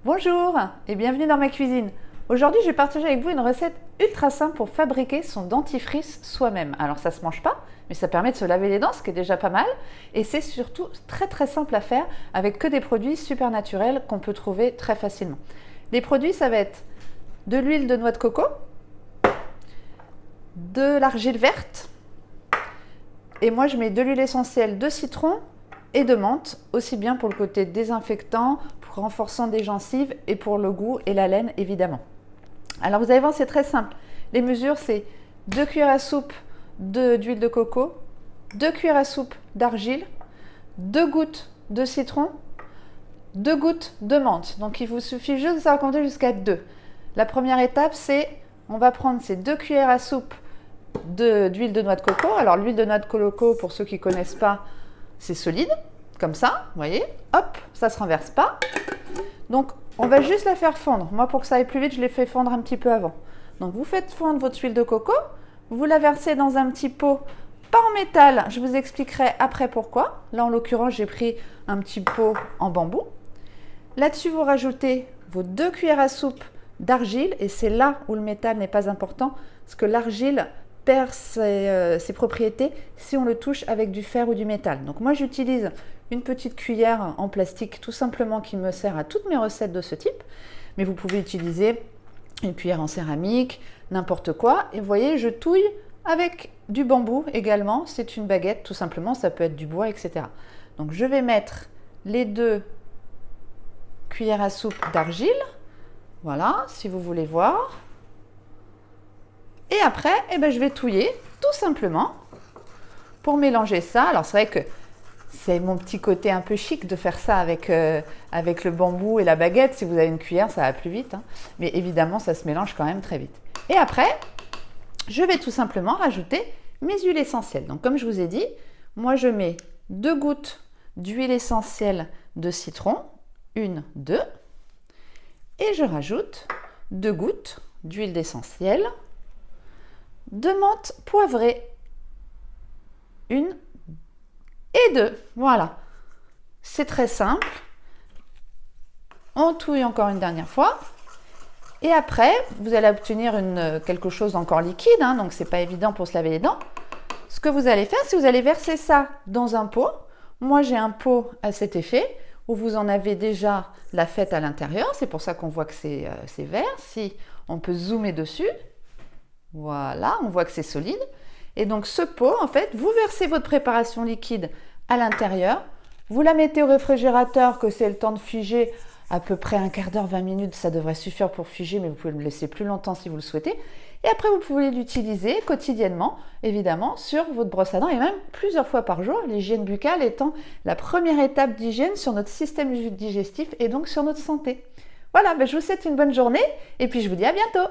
Bonjour et bienvenue dans ma cuisine. Aujourd'hui, je vais partager avec vous une recette ultra simple pour fabriquer son dentifrice soi-même. Alors ça se mange pas, mais ça permet de se laver les dents, ce qui est déjà pas mal. Et c'est surtout très simple à faire avec que des produits super naturels qu'on peut trouver très facilement. Les produits, ça va être de l'huile de noix de coco, de l'argile verte, et moi je mets de l'huile essentielle de citron et de menthe, aussi bien pour le côté désinfectant, pour renforçant des gencives et pour le goût et la laine évidemment. Alors vous allez voir, c'est très simple. Les mesures, c'est 2 cuillères à soupe d'huile de coco, 2 cuillères à soupe d'argile, 2 gouttes de citron, 2 gouttes de menthe. Donc il vous suffit juste de savoir compter jusqu'à 2. La première étape, c'est on va prendre ces 2 cuillères à soupe d'huile de noix de coco. Alors l'huile de noix de coco, pour ceux qui ne connaissent pas, c'est solide, comme ça, vous voyez. Hop, ça ne se renverse pas. Donc on va juste la faire fondre. Moi, pour que ça aille plus vite, je l'ai fait fondre un petit peu avant. Donc vous faites fondre votre huile de coco, vous la versez dans un petit pot, pas en métal, je vous expliquerai après pourquoi. Là, en l'occurrence, j'ai pris un petit pot en bambou. Là-dessus, vous rajoutez vos 2 cuillères à soupe d'argile, et c'est là où le métal n'est pas important, parce que l'argile perd ses propriétés si on le touche avec du fer ou du métal. Donc moi, j'utilise une petite cuillère en plastique tout simplement qui me sert à toutes mes recettes de ce type, mais vous pouvez utiliser une cuillère en céramique, n'importe quoi. Et vous voyez, je touille avec du bambou également, c'est une baguette tout simplement, ça peut être du bois, etc. Donc je vais mettre les 2 cuillères à soupe d'argile, voilà, si vous voulez voir. Et après, je vais touiller tout simplement pour mélanger ça. Alors c'est vrai que c'est mon petit côté un peu chic de faire ça avec le bambou et la baguette. Si vous avez une cuillère, ça va plus vite, hein. Mais évidemment, ça se mélange quand même très vite. Et après, je vais tout simplement rajouter mes huiles essentielles. Donc comme je vous ai dit, moi je mets 2 gouttes d'huile essentielle de citron, 1, 2, et je rajoute 2 gouttes d'huile d'essentiel de menthe poivrée, 1 et 2. Voilà, c'est très simple. On touille encore une dernière fois. Et après, vous allez obtenir quelque chose d'encore liquide, hein, donc c'est pas évident pour se laver les dents. Ce que vous allez faire, c'est que vous allez verser ça dans un pot. Moi, j'ai un pot à cet effet où vous en avez déjà la fête à l'intérieur. C'est pour ça qu'on voit que c'est vert. Si on peut zoomer dessus, voilà, on voit que c'est solide. Et donc ce pot, en fait, vous versez votre préparation liquide à l'intérieur. Vous la mettez au réfrigérateur, que c'est le temps de figer, à peu près un quart d'heure, 20 minutes, ça devrait suffire pour figer, mais vous pouvez le laisser plus longtemps si vous le souhaitez. Et après, vous pouvez l'utiliser quotidiennement, évidemment, sur votre brosse à dents et même plusieurs fois par jour, l'hygiène buccale étant la première étape d'hygiène sur notre système digestif et donc sur notre santé. Voilà, je vous souhaite une bonne journée et puis je vous dis à bientôt.